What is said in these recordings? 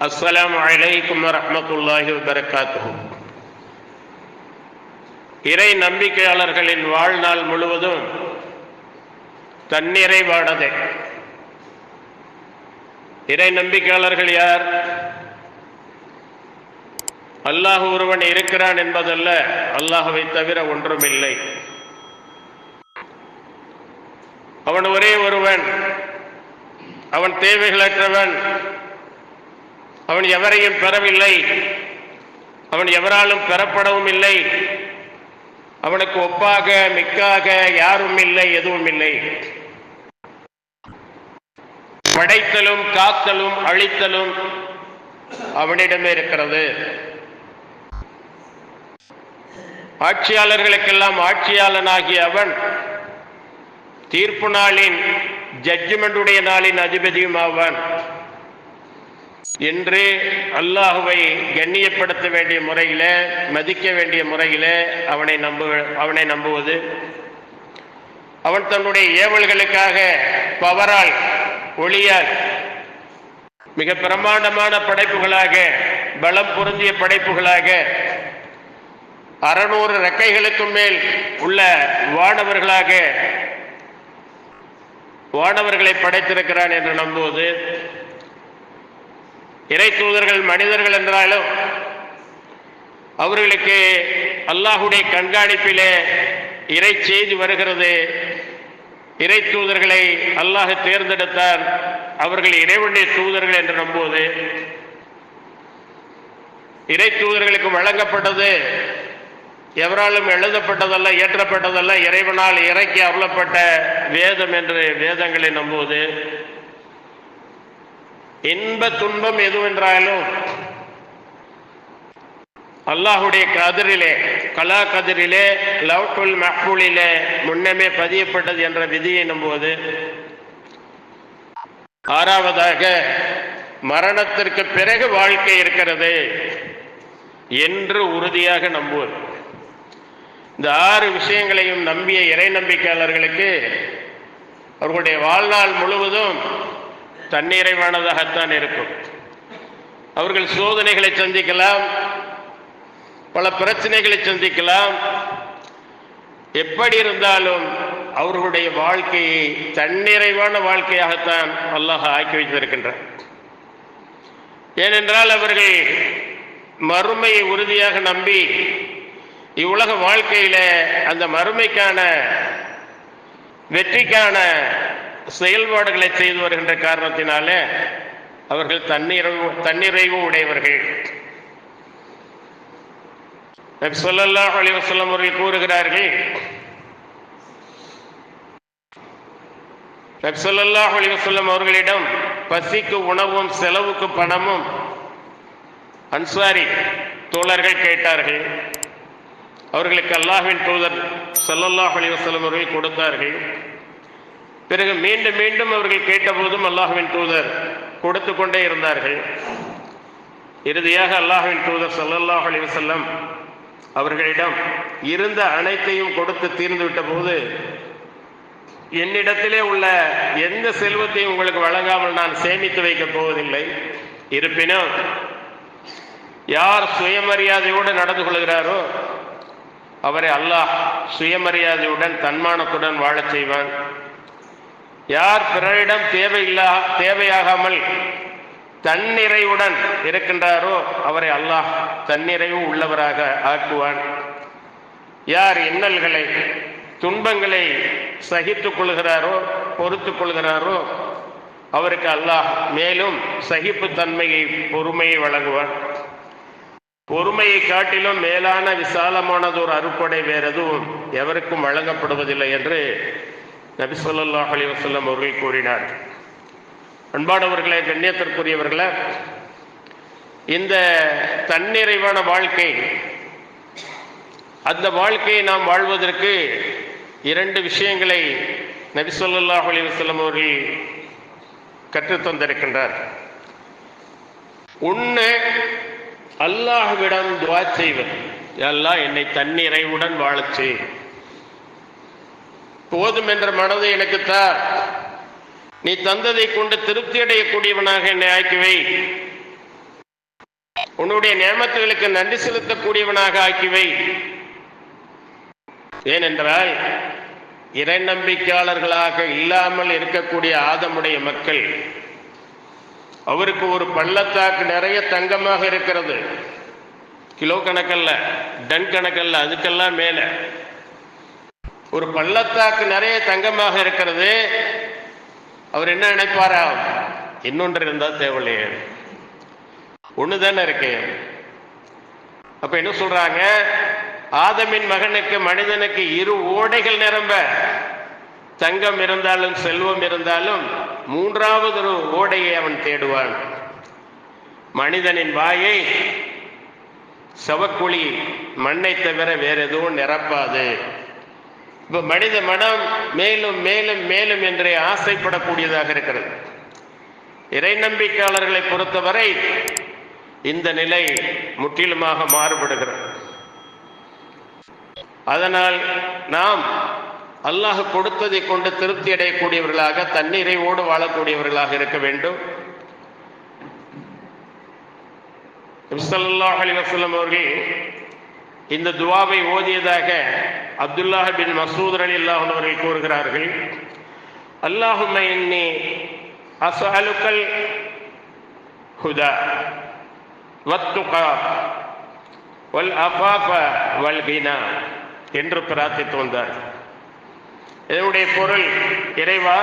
அஸ்ஸலாமு அலைக்கும் வரஹ்மத்துல்லாஹி வபரகாத்துஹு. இறை நம்பிக்கையாளர்களின் வாழ்நாள் முழுவதும் தன்னிறைவானதே. இறை நம்பிக்கையாளர்கள் யார்? அல்லாஹ் ஒருவன் இருக்கிறான் என்பதல்ல, அல்லாஹ்வை தவிர ஒன்றுமில்லை. அவன் ஒரே ஒருவன், அவன் தேவைகளற்றவன், அவன் எவரையும் பெறவில்லை, அவன் எவராலும் பெறப்படவும் இல்லை, அவனுக்கு ஒப்பாக மிக்காக யாரும் இல்லை, எதுவும் இல்லை. படைத்தலும் காத்தலும் அழித்தலும் அவனிடமே இருக்கிறது. ஆட்சியாளர்களுக்கெல்லாம் ஆட்சியாளனாகிய அவன் தீர்ப்பு நாளின் ஜட்ஜ்மெண்டுடைய நாளின் அதிபதியும் ஆவான். என்று அல்லாஹுவை கண்ணியப்படுத்த வேண்டிய முறையில, மதிக்க வேண்டிய முறையில அவனை நம்புவது, அவன் தன்னுடைய ஏவல்களுக்காக பவரால் ஒளியால் மிக பிரமாண்டமான படைப்புகளாக, பலம் பொருந்திய படைப்புகளாக 600 ரெக்கைகளுக்கும் மேல் உள்ள வானவர்களை படைத்திருக்கிறான் என்று நம்புவது. இறை தூதர்கள் மனிதர்கள் என்றாலும் அவர்களுக்கு அல்லாஹுடைய கண்காணிப்பிலே இறை செய்தி வருகிறது. இறை தூதர்களை அல்லாஹ் தேர்ந்தெடுத்தார், அவர்கள் இறைவனுடைய தூதர்கள் என்று நம்புவது. இறை தூதர்களுக்கு வழங்கப்பட்டது எவராலும் எழுதப்பட்டதல்ல, இயற்றப்பட்டதல்ல, இறைவனால் இறக்கி அருளப்பட்ட வேதம் என்று வேதங்களை நம்புவது. இன்ப துன்பம் எதுவென்றாலும் அல்லாஹுடைய கதிரிலே, கலா கதிரிலே, லவ்ஹுல் மஹ்ஃபூலிலே முன்னமே பதியப்பட்டது என்ற விதியை நம்புவது. ஆறாவதாக மரணத்திற்கு பிறகு வாழ்க்கை இருக்கிறது என்று உறுதியாக நம்புவது. இந்த 6 விஷயங்களையும் நம்பிய இறை நம்பிக்கையாளர்களுக்கு அவர்களுடைய வாழ்நாள் முழுவதும் தன்னிறைவானதாகத்தான் இருக்கும். அவர்கள் சோதனைகளை சந்திக்கலாம், பல பிரச்சனைகளை சந்திக்கலாம். எப்படி இருந்தாலும் அவர்களுடைய வாழ்க்கையை தன்னிறைவான வாழ்க்கையாகத்தான் அல்லாஹ் ஆக்கி வைத்திருக்கின்றார். ஏனென்றால் அவர்கள் மறுமையை உறுதியாக நம்பி இவ்வுலக வாழ்க்கையில அந்த மறுமைக்கான வெற்றிக்கான செயல்பாடுகளை செய்து வருகின்ற காரணத்தினால அவர்கள் தன்னிறைவு உடையவர்கள். நபி ஸல்லல்லாஹு அலைஹி வஸல்லம் அவர்கள் கூறுகிறார்கள், நபி ஸல்லல்லாஹு அலைஹி வஸல்லம் அவர்களிடம் பசிக்கு உணவும் செலவுக்கு பணமும் அன்சாரி தோழர்கள் கேட்டார்கள். அவர்களுக்கு அல்லாஹ்வின் தூதர் ஸல்லல்லாஹு அலைஹி வஸல்லம் அவர்கள் கொடுத்தார்கள். பிறகு மீண்டும் மீண்டும் அவர்கள் கேட்டபோதும் அல்லாஹ்வின் தூதர் கொடுத்து கொண்டே இருந்தார்கள். இறுதியாக அல்லாஹ்வின் தூதர் ஸல்லல்லாஹு அலைஹி வஸல்லம் அவர்களிடம் இருந்த அனைத்தையும் கொடுத்து தீர்ந்து விட்ட போது, என்னிடத்திலே உள்ள எந்த செல்வத்தையும் உங்களுக்கு வழங்காமல் நான் சேமித்து வைக்கப் போவதில்லை. இருப்பினும் யார் சுயமரியாதையோடு நடந்து கொள்கிறாரோ அவரை அல்லாஹ் சுயமரியாதையுடன் தன்மானத்துடன் வாழச் செய்வான். யார் பிறரிடம் தேவையாகாமல் தன்னிறைவுடன் இருக்கின்றாரோ அவரை அல்லாஹ் தன்னிறைவு உள்ளவராக ஆக்குவான். யார் இன்னல்களை, துன்பங்களை சகித்துக் கொள்கிறாரோ, பொறுத்துக் கொள்கிறாரோ அவருக்கு அல்லாஹ் மேலும் சகிப்புத்தன்மையை, பொறுமையை வழங்குவான். பொறுமையை காட்டிலும் மேலான விசாலமானது ஒரு அருட்கொடை வேறு எதுவும் எவருக்கும் வழங்கப்படுவதில்லை என்று நபி ஸல்லல்லாஹு அலைஹி வஸல்லம் அவர்கள் கூறினார். அன்பானவர்களே, கண்ணியத்திற்குரியவர்களே, இந்த தன்னிறைவான வாழ்க்கை, அந்த வாழ்க்கையை நாம் வாழ்வதற்கு 2 விஷயங்களை நபி ஸல்லல்லாஹு அலைஹி வஸல்லம் அவர்கள் கற்றுத்தந்திருக்கின்றார். ஒன்று, அல்லாஹ்விடம் துஆ செய்வது. அல்லாஹ் என்னை தன்னிறைவுடன் வாழச் செய், போதும் என்ற மனதை எனக்கு தா, நீ தந்ததை கொண்டு திருப்தி அடையக்கூடியவனாக என்னை ஆக்கிவை உன்னுடைய நியமத்துகளுக்கு நன்றி செலுத்தக்கூடியவனாக ஆக்கிவை. ஏனென்றால் இறை நம்பிக்கையாளர்களாக இல்லாமல் இருக்கக்கூடிய ஆதமுடைய மக்கள், அவருக்கு ஒரு பள்ளத்தாக்கு நிறைய தங்கமாக இருக்கிறது, கிலோ கணக்கல்ல, டன் கணக்கல்ல, அதுக்கெல்லாம் மேல ஒரு பள்ளத்தாக்கு நிறைய தங்கமாக இருக்கிறது. அவர் என்ன நினைப்பாரா? இன்னொன்று இருந்தா தேவையில்லையே, ஒண்ணுதானே இருக்கு. அப்ப என்ன சொல்றாங்க? ஆதமின் மகனுக்கு, மனிதனுக்கு 2 ஓடைகள் நிரம்ப தங்கம் இருந்தாலும் செல்வம் இருந்தாலும் 3வது ஒரு ஓடையை அவன் தேடுவான். மனிதனின் வாயை சவக்குழி மண்ணை தவிர வேற எதுவும் நிரப்பாது. இப்ப மனித மனம் மேலும் மேலும் மேலும் என்றே ஆசைப்படக்கூடியதாக இருக்கிறது. இறை நம்பிக்கையாளர்களை பொறுத்தவரை இந்த நிலை முற்றிலுமாக மாறுபடுகிறது. அதனால் நாம் அல்லாஹ் கொடுத்ததை கொண்டு திருப்தி அடையக்கூடியவர்களாக, தன்னிறைவோடு வாழக்கூடியவர்களாக இருக்க வேண்டும். ஸல்லல்லாஹு அலைஹி வஸல்லம் அவர்கள் இந்த துஆவை ஓதியதாக அப்துல்லாஹ் பின் மஸ்ஊத் ரலியல்லாஹு அன்ஹு அவர்கள் கூறுகிறார்கள், அல்லாஹும்ம இன்னி அஸ்அலுக்கல் ஹுதா வத்துகா வல் அஃபாஃப வல் கினா என்று பிரார்த்தித்து வந்தார். இதனுடைய பொருள், இறைவா,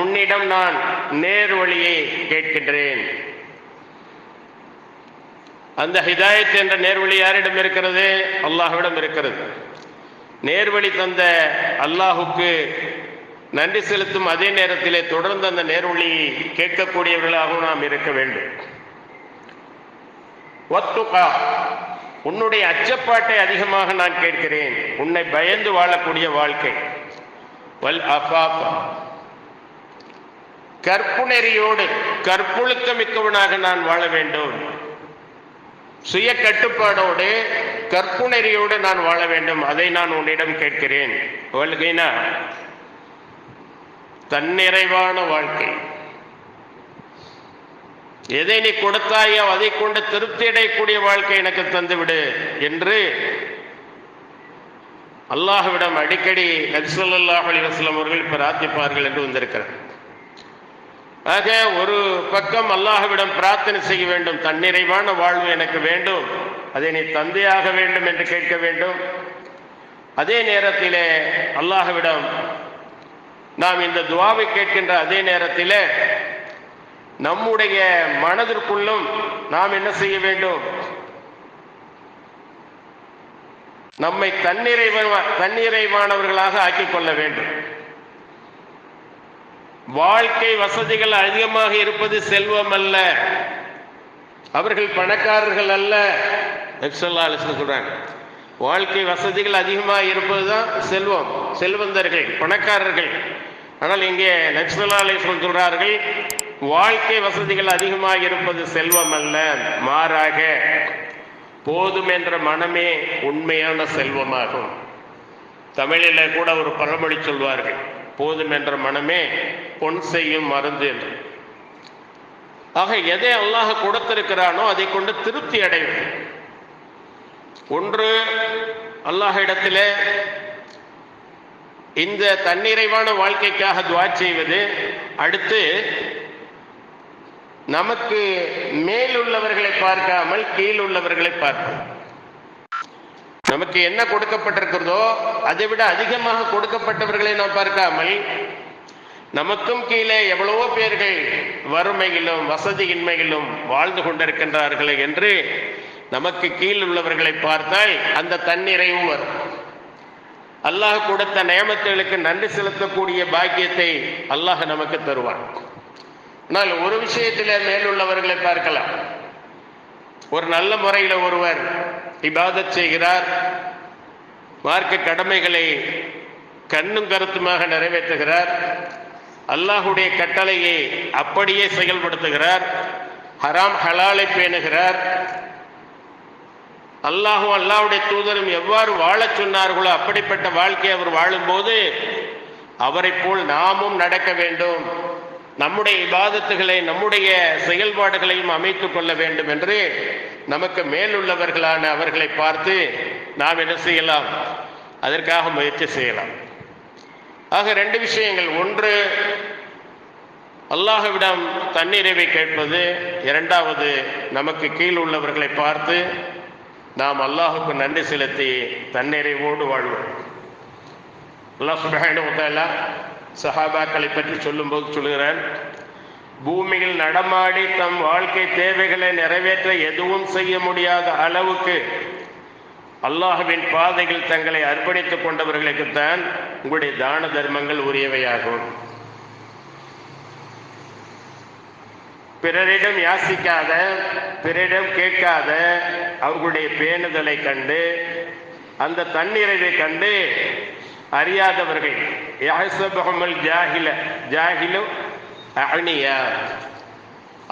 உன்னிடம் நான் நேர் வழியை கேட்கின்றேன். அந்த ஹிதாயத் என்ற நேர்வழி யாரிடம் இருக்கிறது? அல்லாஹ்விடம் இருக்கிறது. நேர்வழி தந்த அல்லாஹுக்கு நன்றி செலுத்தும் அதே நேரத்திலே தொடர்ந்து அந்த நேர்வழியை கேட்கக்கூடியவர்களாகவும் நாம் இருக்க வேண்டும். வத்துகா, உன்னுடைய அச்சப்பாட்டை அதிகமாக நான் கேட்கிறேன், உன்னை பயந்து வாழக்கூடிய வாழ்க்கை. வல் அஃபாஃப, கற்புநெறியோடு கற்பொழுக்கமிக்கவனாக நான் வாழ வேண்டும். சுய கட்டுப்பாடோடு கற்புநெறியோடு நான் வாழ வேண்டும், அதை நான் உன்னிடம் கேட்கிறேன். வல் கினா, தன்னிறைவான வாழ்க்கை. எதை நீ கொடுத்தாயோ அதை கொண்டு திருப்தி அடையக்கூடிய வாழ்க்கை எனக்கு தந்துவிடு என்று அல்லாஹ்விடம் அடிக்கடி நபி ஸல்லல்லாஹு அலைஹி வஸல்லம் அவர்கள் பிரார்த்திப்பார்கள் என்று வந்திருக்கிறார். ஆக ஒரு பக்கம் அல்லாஹ்விடம் பிரார்த்தனை செய்ய வேண்டும், தன்னிறைவான வாழ்வு எனக்கு வேண்டும், அதை நீ தந்தையாக வேண்டும் என்று கேட்க வேண்டும். அதே நேரத்திலே அல்லாஹ்விடம் நாம் இந்த துஆவை கேட்கின்ற அதே நேரத்திலே நம்முடைய மனதிற்குள்ளும் நாம் என்ன செய்ய வேண்டும்? நம்மை தன்னிறைவானவர்களாக ஆக்கிக் கொள்ள வேண்டும். வாழ்க்கை வசதிகள் அதிகமாக இருப்பது செல்வம் அல்ல, அவர்கள் பணக்காரர்கள் அல்ல. சொல்றாங்க, வாழ்க்கை வசதிகள் அதிகமாக இருப்பதுதான் செல்வம், செல்வந்தர்கள், பணக்காரர்கள். ஆனால் இங்கே நபி ஸல்லல்லாஹு அலைஹி வஸல்லம் சொல்றார்கள், வாழ்க்கை வசதிகள் அதிகமாக இருப்பது செல்வம் அல்ல, மாறாக போதும் என்ற மனமே உண்மையான செல்வமாகும். தமிழில் கூட ஒரு பழமொழி சொல்வார்கள், போதும் என்ற மனமே பொன் செய்யும் மருந்து என்று. ஆக எதை அல்லாஹ் கொடுத்திருக்கிறானோ அதை கொண்டு திருப்தி அடைவது. ஒன்று, அல்லாஹ் இடத்திலே இந்த தன்னிறைவான வாழ்க்கைக்காக துஆ செய்வது. அடுத்து, நமக்கு மேலுள்ளவர்களை பார்க்காமல் கீழுள்ளவர்களை பார்ப்போம். நமக்கு என்ன கொடுக்கப்பட்டிருக்கிறதோ அதை விட அதிகமாக கொடுக்கப்பட்டவர்களை நாம் பார்க்காமல், நமக்கும் கீழே எவ்வளவோ பேர்கள் வறுமையிலும் வசதியின்மையிலும் வாழ்ந்து கொண்டிருக்கின்றார்கள் என்று நமக்கு கீழ் உள்ளவர்களை பார்த்தால் அந்த தன்னிறைவும் வரும். அல்லாஹ் கொடுத்த நியமத்துகளுக்கு நன்றி செலுத்தக்கூடிய பாக்கியத்தை அல்லாஹ் நமக்கு தருவான். ஆனால் ஒரு விஷயத்திலே மேலுள்ளவர்களை பார்க்கலாம். ஒரு நல்ல முறையில் ஒருவர் இபாதத் செய்கிறார், மார்க்க கடமைகளை கண்ணும் கருத்துமாக நிறைவேற்றுகிறார், அல்லாஹுடைய கட்டளையை அப்படியே செயல்படுத்துகிறார், ஹராம் ஹலாலை பேணுகிறார், அல்லாஹும் அல்லாஹ்வுடைய தூதரும் எவ்வாறு வாழச் சொன்னார்களோ அப்படிப்பட்ட வாழ்க்கையை அவர் வாழும்போது அவரை போல் நாமும் நடக்க வேண்டும், நம்முடைய இபாதத்துகளை நம்முடைய செயல்பாடுகளையும் அமைத்துக் கொள்ள வேண்டும் என்று நமக்கு மேலுள்ளவர்களான அவர்களை பார்த்து நாம் என்ன செய்யலாம்? அதற்காக முயற்சி செய்யலாம். ஆக ரெண்டு விஷயங்கள். ஒன்று, அல்லாஹ்விடம் தன்னிறைவை கேட்பது. இரண்டாவது, நமக்கு கீழ் உள்ளவர்களை பார்த்து நாம் அல்லாஹுக்கு நன்றி செலுத்தி தன்னிறைவோடு வாழ்வோம். அல்லாஹ் சுப்ஹானஹு வ தஆலா சஹாபாக்களை பற்றி சொல்லும்போது சொல்கிறான், பூமியில் நடமாடி தம் வாழ்க்கை தேவைகளை நிறைவேற்ற எதுவும் செய்ய முடியாத அளவுக்கு அல்லாஹ்வின் பாதையில் தங்களை அர்ப்பணித்துக் கொண்டவர்களுக்குத்தான் உங்களுடைய தான தர்மங்கள் உரியவையாகும். பிறரிடம் யாசிக்காத, பிறரிடம் கேட்காத அவர்களுடைய பேணுதலை கண்டு, அந்த தன்னிறைவை கண்டு அறியாதவர்கள்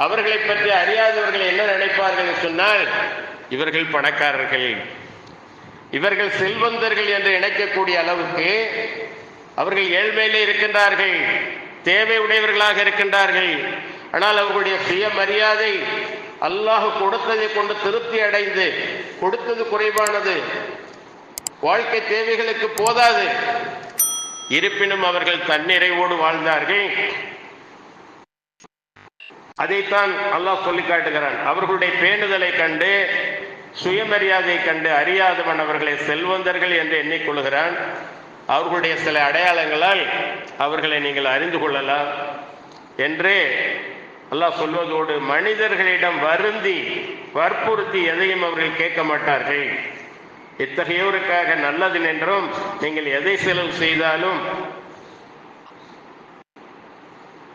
அவர்களை பற்றி அறியாதவர்கள் என்ன நினைப்பார்கள் சொன்னால், இவர்கள் பணக்காரர்கள், இவர்கள் செல்வந்தர்கள் என்று நினைக்கக்கூடிய அளவுக்கு அவர்கள் ஏழ்மையிலே இருக்கின்றார்கள், தேவை உடையவர்களாக இருக்கின்றார்கள். ஆனால் அவர்களுடைய சுயமரியாதை அல்லாஹ் கொடுத்ததை கொண்டு திருப்தி அடைந்து, கொடுத்தது குறைவானது, வாழ்க்கை தேவைகளுக்கு போதாது, இருப்பினும் அவர்கள் தன்னிறைவோடு வாழ்ந்தார்கள். அதைத்தான் அல்லாஹ் சொல்லி காட்டுகிறான். அவர்களுடைய பேணுதலை கண்டு, சுயமரியாதை கண்டு அறியாதவன் அவர்களை செல்வந்தர்கள் என்று எண்ணிக்கொள்கிறான். அவர்களுடைய சில அடையாளங்களால் அவர்களை நீங்கள் அறிந்து கொள்ளலாம் என்று அல்லாஹ் சொல்வதோடு, மனிதர்களிடம் வருந்தி வற்புறுத்தி எதையும் அவர்கள் கேட்க மாட்டார்கள். இத்தகையோருக்காக நல்லது என்றும் நீங்கள் எதை செலவு செய்தாலும்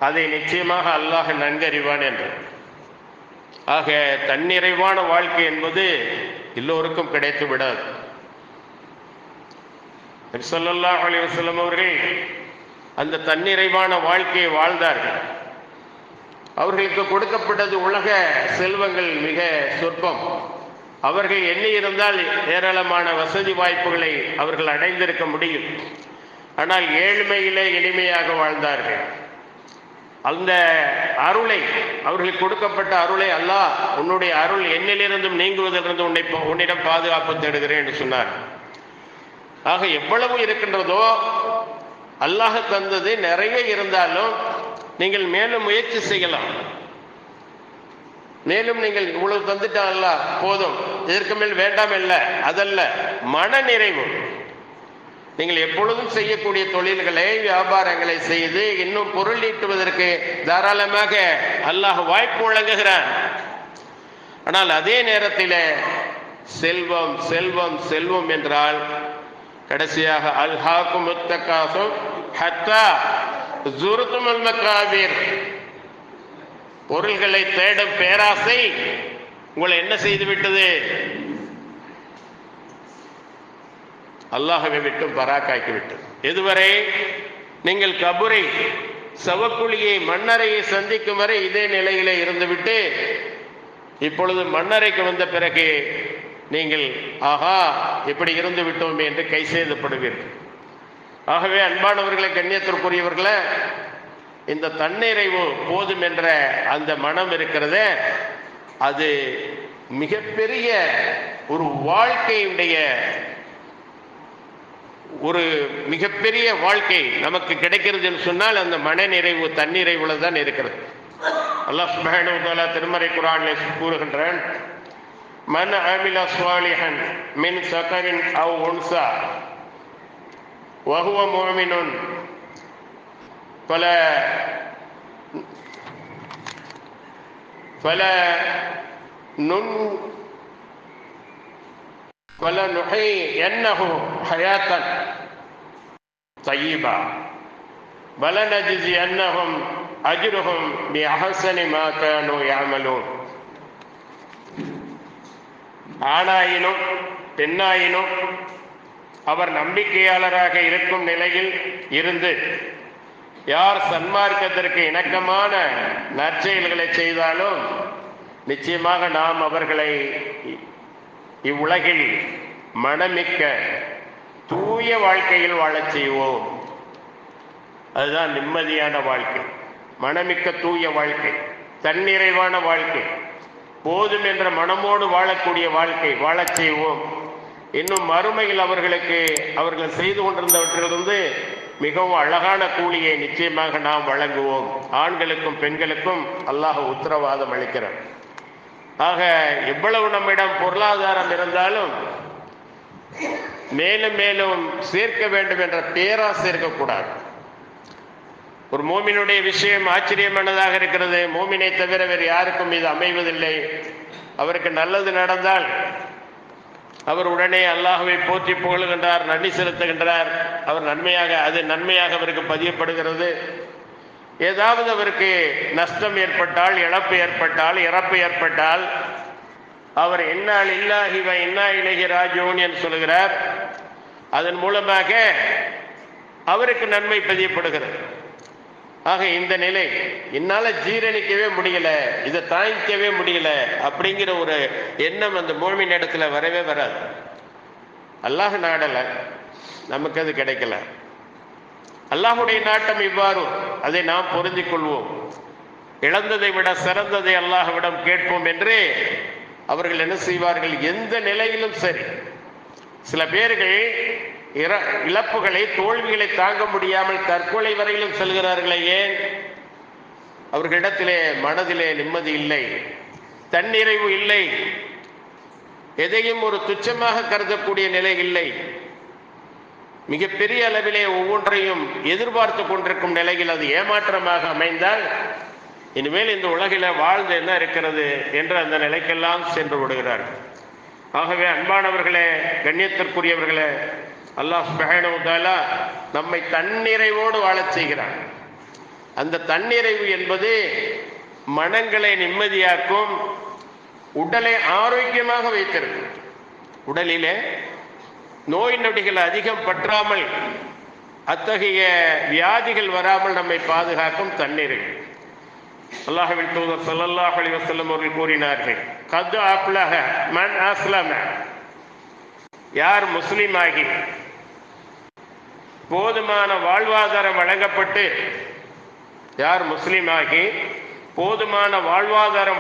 அதை நிச்சயமாக அல்லாஹ் நன்கறிவான் என்று. ஆக தன்னிறைவான வாழ்க்கை என்பது எல்லோருக்கும் கிடைத்து விடாது. நபி ஸல்லல்லாஹு அலைஹி வஸல்லம் அவர்கள் அந்த தன்னிறைவான வாழ்க்கையை வாழ்ந்தார்கள். அவர்களுக்கு கொடுக்கப்பட்டது உலக செல்வங்கள் மிக சொற்பம். அவர்கள் எண்ணி இருந்தால் ஏராளமான வசதி வாய்ப்புகளை அவர்கள் அடைந்திருக்க முடியும். ஆனால் ஏழ்மையிலே எளிமையாக வாழ்ந்தார்கள். அந்த அருளை, அவர்களுக்கு கொடுக்கப்பட்ட அருளை அல்லாஹ், உன்னுடைய அருள் என்னிலிருந்தும் நீங்குவதிலிருந்து உன்னிடம் பாதுகாப்பு தேடுகிறேன் என்று சொன்னார். ஆக எவ்வளவு இருக்கின்றதோ அல்லாஹ் தந்தது நிறைய இருந்தாலும் நீங்கள் மேலும் முயற்சி செய்யலாம். மேலும் நீங்கள் இவ்வளவு தந்துட்டாங்கல்ல, போதும், இதற்கு மேல் வேண்டாம் அல்ல, அதல்ல, மன நிறைவு. நீங்கள் எப்பொழுதும் செய்யக்கூடிய தொழில்களை, வியாபாரங்களை செய்து இன்னும் பொருள் ஈட்டுவதற்கு தாராளமாக அல்லாஹ் வாய்ப்பு வழங்குகிறான். ஆனால் அதே நேரத்தில் செல்வம் செல்வம் செல்வம் என்றால் கடைசியாக அல்ஹாக்கும் முத்தகாசும் ஹத்தா ஜுர்துமுல் மகாபிர், பொருள்களை தேடும் பேராசை உங்களை என்ன செய்து விட்டது? அல்லாஹ்வை விட்டு பராக்காக்கி விட்டது. இதுவரை நீங்கள் கபரை, சவக்குழியை, மண்ணறையை சந்திக்கும் வரை இதே நிலையிலே இருந்துவிட்டு இப்பொழுது மண்ணறைக்கு வந்த பிறகு நீங்கள் ஆஹா இப்படி இருந்து விட்டோமே என்று கை செய்தப்படுவீர்கள். ஆகவே அன்பானவர்களை, கண்ணியத்திற்குரியவர்களே, இந்த தன்னிறைவு போதும் என்ற அந்த மனம் இருக்கிறதே, அது மிகப்பெரிய ஒரு வாழ்க்கையுடைய ஒரு மிகப்பெரிய வாழ்க்கை நமக்கு கிடைக்கிறது என்று சொன்னால் அந்த மன நிறைவு தன்னிறைவுல தான் இருக்கிறது. அல்லாஹ் சுப்ஹானஹு வ தஆலா திருமறை குர்ஆனிலே கூறுகின்றான், மன் அமில ஸாலிஹன் மின் ஸகரின் அவ் உன்ஸா வஹுவ முஃமினுன் فلنحيينه حياة طيبة ولنجزينهم أجرهم بأحسن ما كانوا يعملون. ஆணாயினும் பெண்ணாயினும் அவர் நம்பிக்கையாளராக இருக்கும் நிலையில் இருந்து யார் சன்மார்க்கத்திற்கு இணக்கமான நற்செயல்களை செய்தாலும் நிச்சயமாக நாம் அவர்களை இவ்வுலகில் மனமிக்க தூய வாழ்க்கையில் வாழச் செய்வோம். அதுதான் நிம்மதியான வாழ்க்கை. மனமிக்க தூய வாழ்க்கை, தன்னிறைவான வாழ்க்கை, போதும் என்ற மனமோடு வாழக்கூடிய வாழ்க்கை வாழச் செய்வோம். இன்னும் மறுமையில் அவர்கள் செய்து கொண்டிருந்தவற்றிலிருந்து மிகவும் அழகான கூலியை நிச்சயமாக நாம் வழங்குவோம். ஆண்களுக்கும் பெண்களுக்கும் அல்லாஹ் உத்தரவாதம் அளிக்கிறார். ஆக எவ்வளவு நம்மிடம் பொருளாதாரம் இருந்தாலும் மேலும் மேலும் சேர்க்க வேண்டும் என்ற பேராசை இருக்கக்கூடாது. ஒரு மோமினுடைய விஷயம் ஆச்சரியமானதாக இருக்கிறது. மோமினை தவிர வேறு யாருக்கும் இது அமைவதில்லை. அவருக்கு நல்லது நடந்தால் அவர் உடனே அல்லாஹ்வை போற்றி புகழுகின்றார், நன்றி செலுத்துகின்றார். அது நன்மையாக அவருக்கு பதியப்படுகிறது. ஏதாவது அவருக்கு நஷ்டம் ஏற்பட்டால், இழப்பு ஏற்பட்டால் அவர் இன்னா லில்லாஹி வ இன்னா இலைஹி ராஜிஊன் என்று சொல்கிறார். அதன் மூலமாக அவருக்கு நன்மை பதியப்படுகிறது. ஆக இந்த நிலை என்னால் ஜீரணிக்கவே முடியல, இதை தாங்கிக்கவே முடியல அப்படிங்கிற ஒரு எண்ணம் அந்த மூமின் இடத்துல வரவே வராது. அல்லாஹ் நாடல, நமக்கு அது கிடைக்கல. அல்லாஹுடைய நாட்டம் இவ்வாறு, அதை நாம் பொருந்திக் கொள்வோம். இழந்ததை விட சிறந்ததை அல்லாஹ்விடம் கேட்போம் என்று அவர்கள் என்ன செய்வார்கள்? எந்த நிலையிலும் சரி. சில பேர்கள் இழப்புகளை, தோல்விகளை தாங்க முடியாமல் தற்கொலை வரையிலும் செல்கிறார்களே. ஏன்? அவர்களிடத்திலே மனதிலே நிம்மதி இல்லை, தன்னிறைவு இல்லை, எதையும் ஒரு துச்சமாக கருதக்கூடிய நிலை இல்லை. மிகப்பெரிய அளவிலே ஒவ்வொன்றையும் எதிர்பார்த்து கொண்டிருக்கும் நிலையில் அது ஏமாற்றமாக அமைந்தால் இனிமேல் இந்த உலகில வாழ்ந்து என்ன இருக்கிறது என்று அந்த நிலைக்கெல்லாம் சென்று விடுகிறார்கள். ஆகவே அன்பானவர்களே, கண்ணியத்திற்குரியவர்களே, அல்லாஹ் சுப்ஹானஹு வ தஆலா நம்மை தன்னிறைவோடு வாழச் செய்கிறார். அந்த தன்னிறைவு என்பது மனங்களை நிம்மதியாக்கும், உடலை ஆரோக்கியமாக வைத்திருக்கும். உடலிலே நோய் நொடிகள் அதிகம் பற்றாமல், அத்தகைய வியாதிகள் வராமல் நம்மை பாதுகாக்கும் தன்னிறைவு. அல்லாஹ்வின் தூதர் ஸல்லல்லாஹு அலைஹி வஸல்லம் அவர்கள் கூறினார்கள், கத் அஃப்லஹ மன் அஸ்லம, யார் முஸ்லிம் ஆகி போதுமான வாழ்வாதாரம்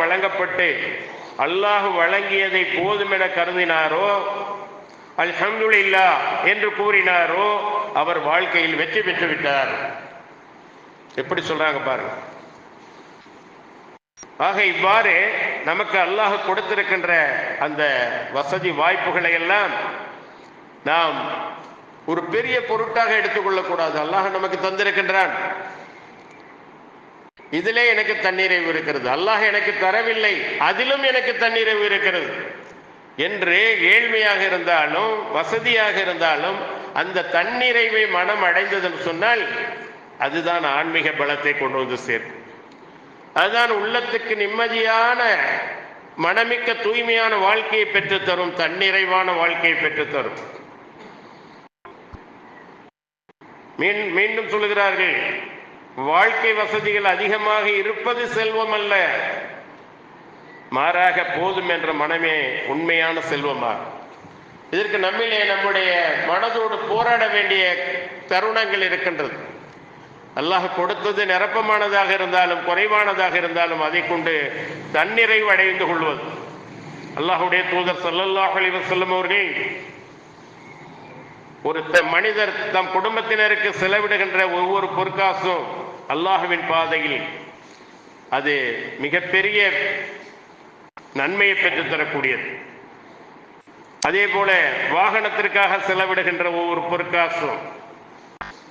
வழங்கப்பட்டு அல்லாஹ் வழங்கியதை போதும் என கருதினாரோ, அல்ஹம்துலில்லாஹ் என்று கூறினாரோ, அவர் வாழ்க்கையில் வெற்றி பெற்று விட்டார். எப்படி சொல்றாங்க பாருங்க. ஆக இவ்வாறு நமக்கு அல்லாஹ் கொடுத்திருக்கின்ற அந்த வசதி வாய்ப்புகளை எல்லாம் நாம் ஒரு பெரிய பொருட்டாக எடுத்துக்கொள்ளக்கூடாது. அல்லாஹ் நமக்கு தந்திருக்கின்றான், இதிலே எனக்கு தன்னிறைவு இருக்கிறது, அல்லாஹ் எனக்கு தரவில்லை, அதிலும் எனக்கு தன்னிறைவு இருக்கிறது என்று ஏழ்மையாக இருந்தாலும் வசதியாக இருந்தாலும் அந்த தன்னிறைவை மனம் அடைந்ததுன்னு சொன்னால் அதுதான் ஆன்மீக பலத்தை கொண்டு வந்து சேர்க்கும். அதுதான் உள்ளத்துக்கு நிம்மதியான, மனமிக்க தூய்மையான வாழ்க்கையை பெற்றுத்தரும், தன்னிறைவான வாழ்க்கையை பெற்றுத்தரும். மீண்டும் சொல்லுகிறார்கள், வாழ்க்கை வசதிகள் அதிகமாக இருப்பது செல்வம் அல்ல, மாறாக போதும் என்ற மனமே உண்மையான செல்வமாகும். இதற்கு நம்மிலே நம்முடைய மனதோடு போராட வேண்டிய தருணங்கள் இருக்கின்றது. அல்லாஹ் கொடுத்தது நிரப்பமானதாக இருந்தாலும் குறைவானதாக இருந்தாலும் அதை கொண்டு தன்னிறைவு அடைந்து கொள்வது. அல்லாஹுடைய தூதர் ஸல்லல்லாஹு அலைஹி வஸல்லம் அவர்கள் ஒரு மனிதர் தம் குடும்பத்தினருக்கு செலவிடுகின்ற ஒவ்வொரு பொற்காசும் அல்லாஹ்வின் பாதையில் அது மிகப்பெரிய நன்மையை பெற்று தரக்கூடியது. அதே போல வாகனத்திற்காக செலவிடுகின்ற ஒவ்வொரு பொற்காசும்,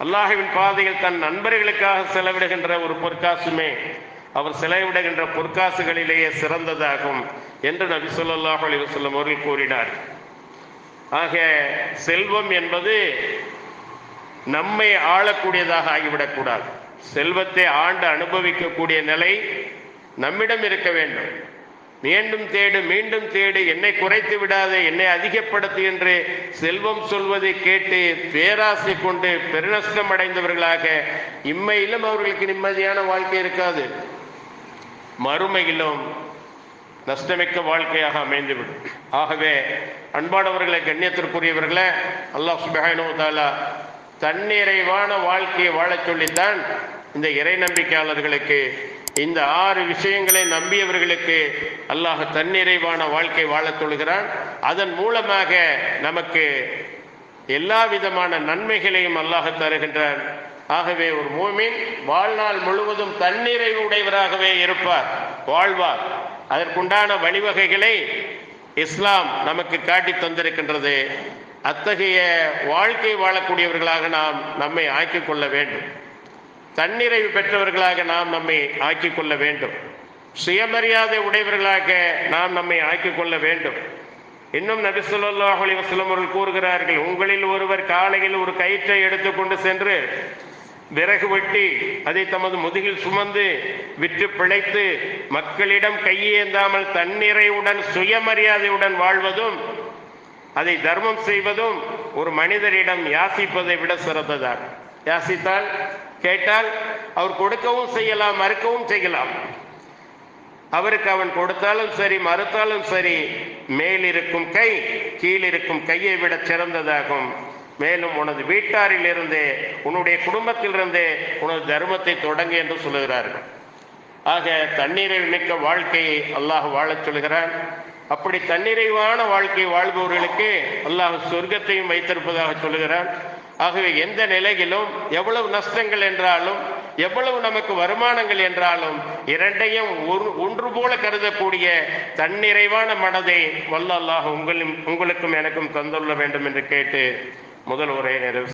அல்லாஹ்வின் பாதையில் தன் நண்பர்களுக்காக செலவிடுகின்ற ஒரு பொற்காசுமே அவர் செலவிடுகின்ற பொற்காசுகளிலேயே சிறந்ததாகும் என்று நபி ஸல்லல்லாஹு அலைஹி வஸல்லம் அவர்கள் கூறினார். ஆக செல்வம் என்பது நம்மை ஆளக்கூடியதாக ஆகிவிடக்கூடாது. செல்வத்தை ஆண்டு அனுபவிக்கக்கூடிய நிலை நம்மிடம் இருக்க வேண்டும். மீண்டும் தேடு, என்னை குறைத்து விடாதே, என்னை அதிகப்படுத்து என்று செல்வம் சொல்வதை கேட்டு பேராசை கொண்டு பெருநஷ்டம் அடைந்தவர்களாக இம்மையிலும் அவர்களுக்கு நிம்மதியான வாழ்க்கை இருக்காது, மறுமையிலும் நஷ்டமிக்க வாழ்க்கையாக அமைந்துவிடும். ஆகவே அன்பானவர்களை, கண்ணியத்திற்குரியவர்களே, அல்லாஹ் சுப்ஹானஹு வ தஆலா தன்னிறைவான வாழ்க்கையை வாழச் சொல்லித்தான் இந்த இறை நம்பிக்கையாளர்களுக்கு இந்த 6 விஷயங்களை நம்பியவர்களுக்கு அல்லாஹ் தன்னிறைவான வாழ்க்கை வாழத் சொல்கிறான். அதன் மூலமாக நமக்கு எல்லா விதமான நன்மைகளையும் அல்லாஹ் தருகின்றான். ஆகவே ஒரு மூமின் வாழ்நாள் முழுவதும் தன்னிறைவு உடையவராகவே இருப்பார், வாழ்வார். அதற்குண்டான வழிவகைகளை இஸ்லாம் நமக்கு காட்டி தந்திருக்கின்றது. அத்தகைய வாழ்க்கை வாழக்கூடியவர்களாக நாம் நம்மை ஆக்கிக் கொள்ள வேண்டும். தன்னிறைவு பெற்றவர்களாக நாம் நம்மை ஆக்கிக் கொள்ள வேண்டும். சுயமரியாதை உடையவர்களாக நாம் நம்மை ஆக்கிக் கொள்ள வேண்டும். இன்னும் நபி ஸல்லல்லாஹு அலைஹி வஸல்லம் அவர்கள் கூறுகிறார்கள், உங்களில் ஒருவர் காலையில் ஒரு கயிற்றை எடுத்துக்கொண்டு சென்று விறகு வெட்டி அதை தமது முதுகில் சுமந்து விற்று பிழைத்து மக்களிடம் கையேந்தாமல் தன்னிறைவுடன் சுயமரியாதையுடன் வாழ்வதும் அதை தர்மம் செய்வதும் ஒரு மனிதரிடம் யாசிப்பதை விட சிறந்ததார். யாசித்தால் கேட்டால் அவர் கொடுக்கவும் செய்யலாம், மறுக்கவும் செய்யலாம். அவருக்கு அவன் கொடுத்தாலும் சரி, மறுத்தாலும் சரி, மேலிருக்கும் கை கீழிருக்கும் கையை விட சிறந்ததாகும். மேலும் உனது வீட்டாரிலிருந்தே, உன்னுடைய குடும்பத்திலிருந்தே உனது தர்மத்தை தொடங்கு என்று சொல்லுகிறார்கள். ஆக தன்னிறைவு மிக்க வாழ்க்கையை அல்லாஹ் வாழச் சொல்கிறான். அப்படி தன்னிறைவான வாழ்க்கை வாழ்பவர்களுக்கு அல்லாஹ் சொர்க்கத்தையும் வைத்திருப்பதாக சொல்லுகிறான். ஆகவே எந்த நிலையிலும் எவ்வளவு நஷ்டங்கள் என்றாலும், எவ்வளவு நமக்கு வருமானங்கள் என்றாலும், இரண்டையும் ஒன்று போல கருதக்கூடிய தன்னிறைவான மனதை வல்ல அல்லாஹ் உங்களுக்கும் எனக்கும் தந்துள்ள வேண்டும் என்று கேட்டு முதல் உரையை நிறைவு